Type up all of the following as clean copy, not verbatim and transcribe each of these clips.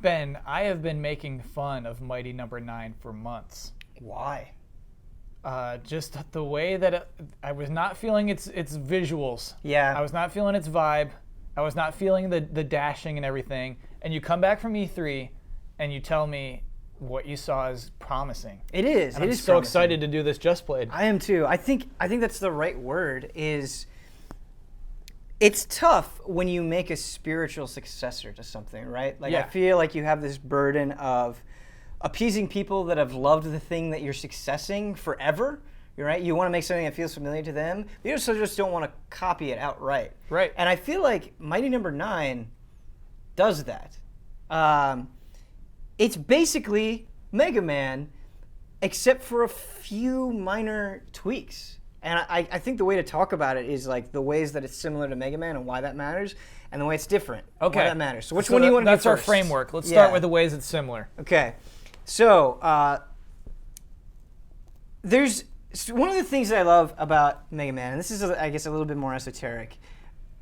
Ben, I have been making fun of Mighty Number 9 for months. Why? Just the way that I was not feeling its visuals. Yeah. I was not feeling its vibe. I was not feeling the dashing and everything. And you come back from E3 and you tell me what you saw is promising. It is. And it I'm is so promising. excited to do this Just Played. I am too. I think that's the right word. It's tough when you make a spiritual successor to something, right? Like, Yeah. I feel like you have this burden of appeasing people that have loved the thing that you're successing forever. You're right. You want to make something that feels familiar to them. But you also just don't want to copy it outright. Right. And I feel like Mighty Number 9 does that. It's basically Mega Man, except for a few minor tweaks. And I think the way to talk about it is like the ways that it's similar to Mega Man and why that matters, and the way it's different. Okay. Why that matters. So which one do you want to do That's our first? framework. Let's Yeah. start with the ways it's similar. Okay. So there's one of the things that I love about Mega Man, and this is, I guess, a little bit more esoteric,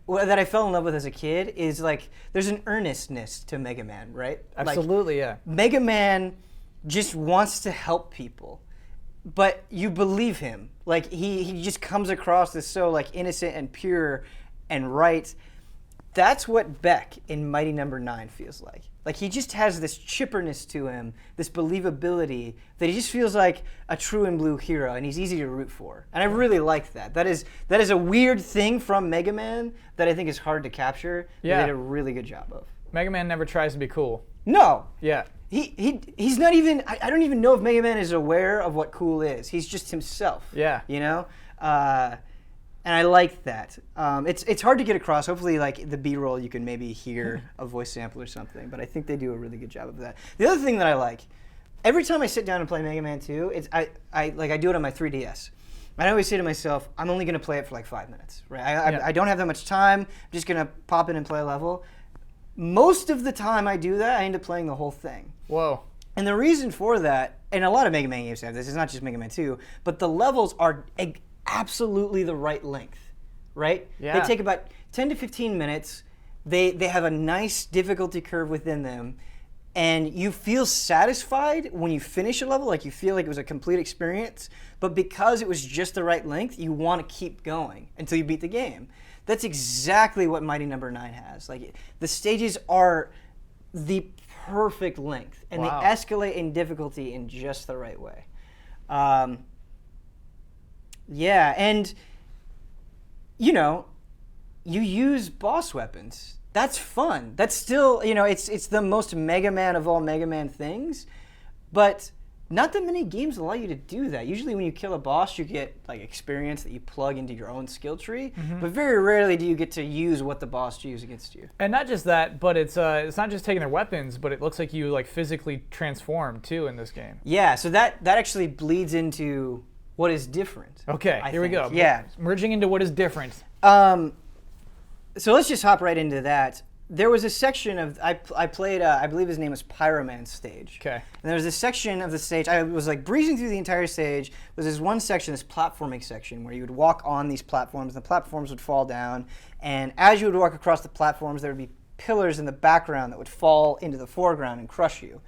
that I fell in love with as a kid, is like there's an earnestness to Mega Man, right? Absolutely, yeah. Mega Man just wants to help people, but you believe him. Like he just comes across as so like innocent and pure and right. That's what Beck in Mighty Number 9 feels like. Like he just has this chipperness to him, this believability that he just feels like a true and blue hero, and he's easy to root for. And I really like that. That is a weird thing from Mega Man that I think is hard to capture. Yeah. They did a really good job of. Mega Man never tries to be cool. No. Yeah. He's not even. I don't even know if Mega Man is aware of what cool is. He's just himself. Yeah. You know. And I like that. It's hard to get across. Hopefully, like the B-roll, you can maybe hear a voice sample or something. But I think they do a really good job of that. The other thing that I like, every time I sit down and play Mega Man 2, I do it on my 3DS. And I always say to myself, I'm only going to play it for like 5 minutes. Right? I don't have that much time. I'm just going to pop in and play a level. Most of the time I do that, I end up playing the whole thing. Whoa. And the reason for that, and a lot of Mega Man games have this, it's not just Mega Man 2, but the levels are absolutely the right length, right? Yeah. They take about 10 to 15 minutes. They have a nice difficulty curve within them, and you feel satisfied when you finish a level, like you feel like it was a complete experience, but because it was just the right length, you want to keep going until you beat the game. That's exactly what Mighty Number 9 has. Like the stages are the perfect length, and Wow. they escalate in difficulty in just the right way. Yeah, and you know, you use boss weapons. That's fun. That's still, you know, it's the most Mega Man of all Mega Man things, but not that many games allow you to do that. Usually when you kill a boss, you get like experience that you plug into your own skill tree, but very rarely do you get to use what the boss used against you. And not just that, but it's not just taking their weapons, but it looks like you like physically transform too in this game. Yeah, so that actually bleeds into what is different. Okay, I here we think. go. Yeah. Merging into what is different. So let's just hop right into that. There was a section of, I played, I believe his name was Pyroman's stage. Okay. And there was a section of the stage, I was like breezing through the entire stage. There was this one section, this platforming section, where you would walk on these platforms, and the platforms would fall down. And as you would walk across the platforms, there would be pillars in the background that would fall into the foreground and crush you.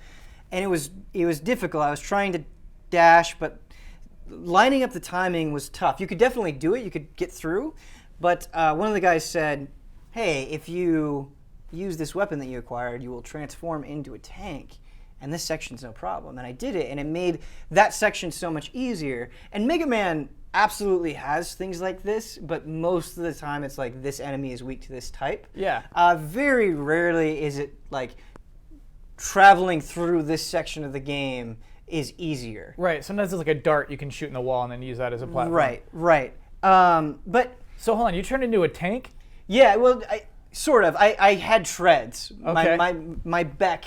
And it was difficult. I was trying to dash, but lining up the timing was tough. You could definitely do it. You could get through. But one of the guys said, hey, if you use this weapon that you acquired, you will transform into a tank, and this section's no problem. And I did it, and it made that section so much easier. And Mega Man absolutely has things like this, but most of the time it's like this enemy is weak to this type. Yeah. Very rarely is it like traveling through this section of the game is easier. Right. Sometimes it's like a dart you can shoot in the wall and then use that as a platform. Right. But So hold on, you turned into a tank? yeah, well, sort of. I had treads. Okay. My Beck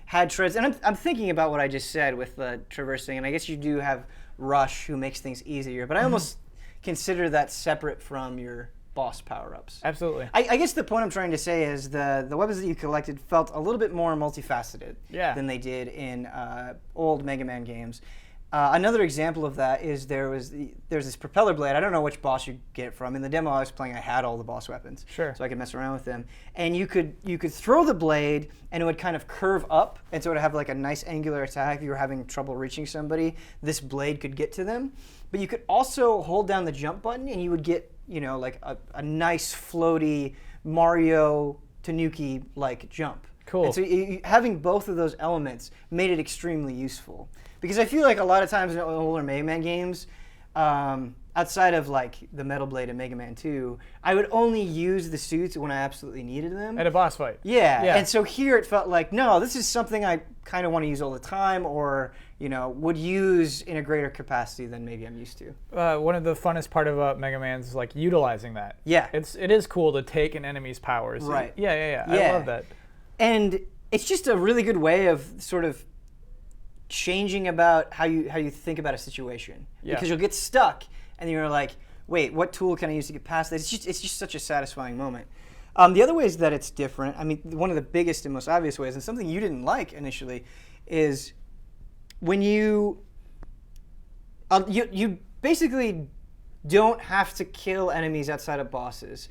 had treads, and I'm thinking about what I just said with the traversing, and I guess you do have Rush, who makes things easier, but I almost consider that separate from your boss power-ups. Absolutely. I guess the point I'm trying to say is the weapons that you collected felt a little bit more multifaceted Yeah. than they did in old Mega Man games. Another example of that is there's this propeller blade. I don't know which boss you get it from. In the demo I was playing, I had all the boss weapons, Sure. so I could mess around with them. And you could throw the blade, and it would kind of curve up, and so it would have like a nice angular attack. If you were having trouble reaching somebody, this blade could get to them. But you could also hold down the jump button, and you would get like a nice floaty Mario Tanuki like jump. Cool. And so having both of those elements made it extremely useful. Because I feel like a lot of times in older Mega Man games, outside of like the Metal Blade and Mega Man 2, I would only use the suits when I absolutely needed them. At a boss fight. Yeah. Yeah. And so here it felt like, no, this is something I kind of want to use all the time, or would use in a greater capacity than maybe I'm used to. One of the funnest part about Mega Man is like utilizing that. Yeah. It is cool to take an enemy's powers. Right. Yeah. Yeah. I love that. And it's just a really good way of sort of changing about how you think about a situation. Yeah. Because you'll get stuck and you're like, wait, what tool can I use to get past this? It's just such a satisfying moment. The other ways that it's different, I mean, one of the biggest and most obvious ways, and something you didn't like initially, is when you basically don't have to kill enemies outside of bosses.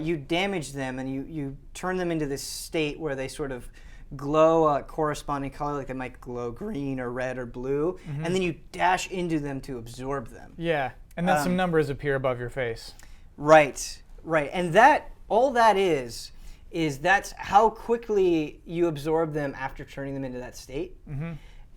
You damage them and you turn them into this state where they sort of glow a corresponding color, like they might glow green or red or blue, and then you dash into them to absorb them. Yeah. And then some numbers appear above your face. Right. And all that is that's how quickly you absorb them after turning them into that state.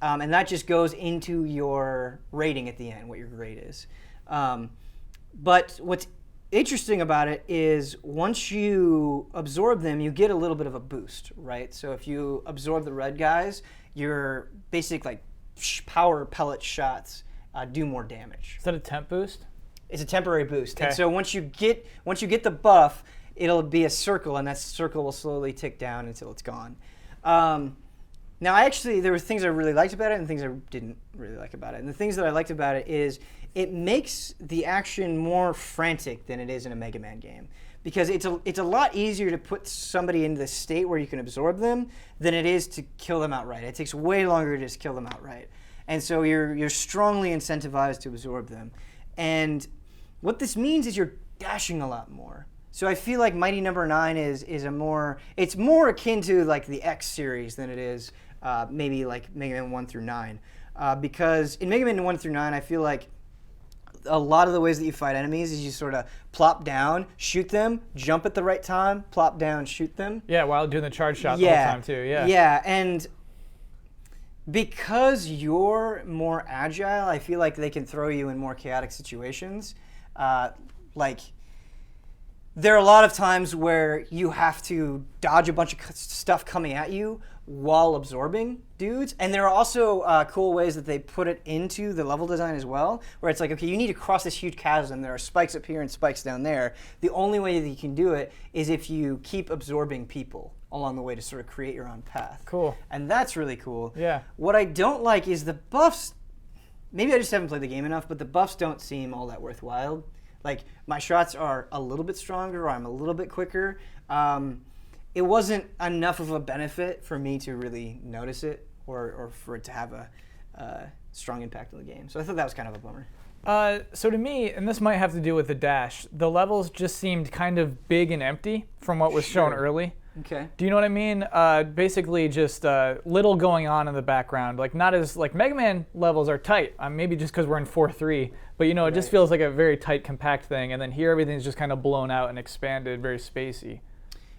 And that just goes into your rating at the end, what your grade is. But what's interesting about it is once you absorb them, you get a little bit of a boost, right? So if you absorb the red guys, your basic like power pellet shots do more damage. Is that a temp boost? It's a temporary boost. Okay. And so once you get the buff, it'll be a circle, and that circle will slowly tick down until it's gone. Now, there were things I really liked about it and things I didn't really like about it. And the things that I liked about it is it makes the action more frantic than it is in a Mega Man game. Because it's a lot easier to put somebody into the state where you can absorb them than it is to kill them outright. It takes way longer to just kill them outright. And so you're strongly incentivized to absorb them. And what this means is you're dashing a lot more. So I feel like Mighty Number 9 is it's more akin to like the X series than it is maybe like Mega Man 1 through 9. Because in Mega Man 1 through 9, I feel like a lot of the ways that you fight enemies is you sort of plop down, shoot them, jump at the right time, plop down, shoot them. Yeah, while doing the charge shot the whole time too. Yeah. Yeah, and because you're more agile, I feel like they can throw you in more chaotic situations. Like, there are a lot of times where you have to dodge a bunch of stuff coming at you while absorbing dudes. And there are also cool ways that they put it into the level design as well, where it's like, okay, you need to cross this huge chasm. There are spikes up here and spikes down there. The only way that you can do it is if you keep absorbing people along the way to sort of create your own path. Cool. And that's really cool. Yeah. What I don't like is the buffs. Maybe I just haven't played the game enough, but the buffs don't seem all that worthwhile. Like, my shots are a little bit stronger, or I'm a little bit quicker. It wasn't enough of a benefit for me to really notice it or for it to have a strong impact on the game. So I thought that was kind of a bummer. So to me, and this might have to do with the dash, the levels just seemed kind of big and empty from what was shown early. Okay. Do you know what I mean? Basically just little going on in the background. Like not as, like Mega Man levels are tight. Maybe just because we're in 4.3, but it just feels like a very tight, compact thing. And then here everything's just kind of blown out and expanded, very spacey.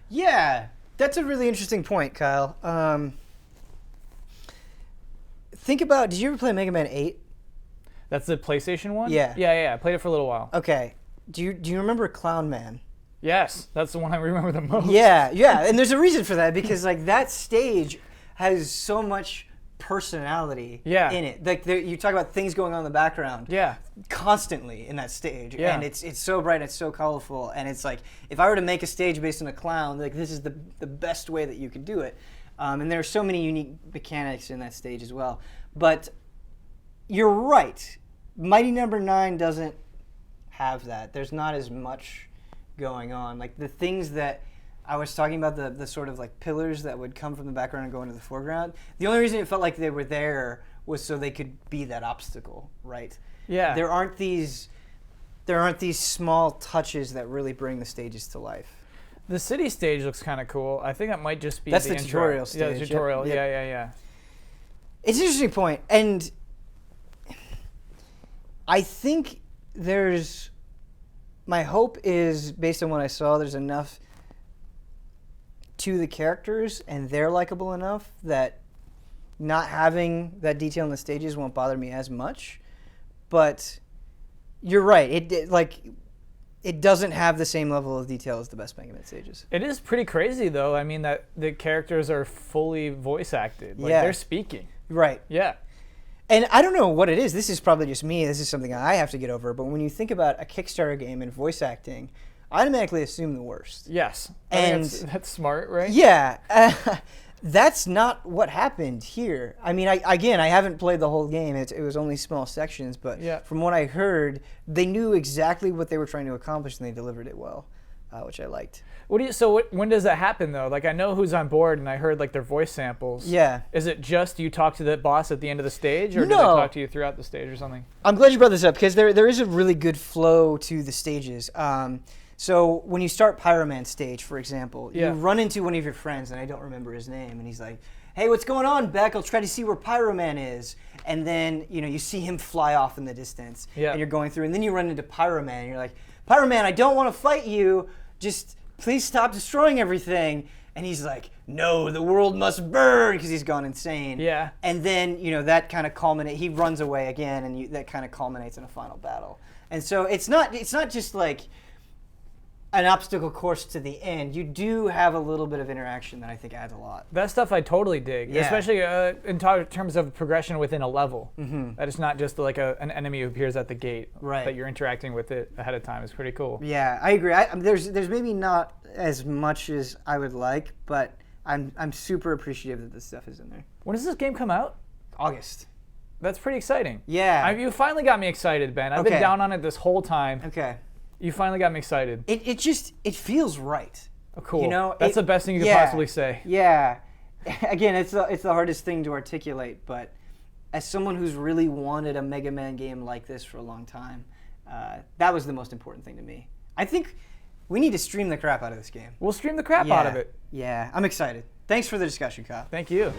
Yeah, that's a really interesting point, Kyle. Think about, did you ever play Mega Man 8? That's the PlayStation one? Yeah. Yeah. I played it for a little while. Okay. Do you remember Clown Man? Yes, that's the one I remember the most. Yeah, and there's a reason for that, because like that stage has so much personality in it. Like you talk about things going on in the background. Yeah. Constantly in that stage. Yeah. And it's so bright, it's so colorful, and it's like if I were to make a stage based on a clown, like this is the best way that you could do it. And there are so many unique mechanics in that stage as well. But you're right. Mighty Number 9 doesn't have that. There's not as much going on. Like the things that I was talking about, the sort of like pillars that would come from the background and go into the foreground, the only reason it felt like they were there was so they could be that obstacle, right? Yeah. There aren't these small touches that really bring the stages to life. The city stage looks kind of cool. I think that might just be That's the the intro. tutorial Yeah, stage. the tutorial. Yep. Yeah. It's an interesting point, and I think my hope is, based on what I saw, there's enough to the characters and they're likable enough that not having that detail in the stages won't bother me as much. But you're right. It doesn't have the same level of detail as the best Mega Man stages. It is pretty crazy, though. I mean, that the characters are fully voice acted. Like, Yeah. they're speaking. Right. Yeah. And I don't know what it is. This is probably just me. This is something I have to get over. But when you think about a Kickstarter game and voice acting, I automatically assume the worst. Yes. And that's smart, right? Yeah. That's not what happened here. I mean, I haven't played the whole game. It was only small sections. But Yeah. from what I heard, they knew exactly what they were trying to accomplish, and they delivered it well, which I liked. When does that happen, though? Like, I know who's on board, and I heard, like, their voice samples. Yeah. Is it just you talk to the boss at the end of the stage, or do they No. talk to you throughout the stage or something? I'm glad you brought this up, because there is a really good flow to the stages. So when you start Pyroman stage, for example, Yeah. you run into one of your friends, and I don't remember his name, and he's like, "Hey, what's going on, Beck? I'll try to see where Pyroman is." And then, you see him fly off in the distance, Yeah. and you're going through, and then you run into Pyroman, and you're like, "Pyroman, I don't want to fight you. Just please stop destroying everything." And he's like, "No, the world must burn," because he's gone insane. Yeah. And then, that kind of culminates. He runs away again, and that kind of culminates in a final battle. And so it's not just like an obstacle course to the end. You do have a little bit of interaction that I think adds a lot. That stuff I totally dig, Yeah. especially in terms of progression within a level. Mm-hmm. That it's not just like an enemy who appears at the gate. Right. That you're interacting with it ahead of time is pretty cool. Yeah, I agree. There's maybe not as much as I would like, but I'm super appreciative that this stuff is in there. When does this game come out? August. That's pretty exciting. Yeah. You finally got me excited, Ben. I've been Okay. down on it this whole time. Okay. You finally got me excited. It feels right. Oh, cool. That's That's the best thing you could possibly say. Yeah. Again, it's the hardest thing to articulate, but as someone who's really wanted a Mega Man game like this for a long time, that was the most important thing to me. I think we need to stream the crap out of this game. We'll stream the crap out of it. Yeah, I'm excited. Thanks for the discussion, Kyle. Thank you.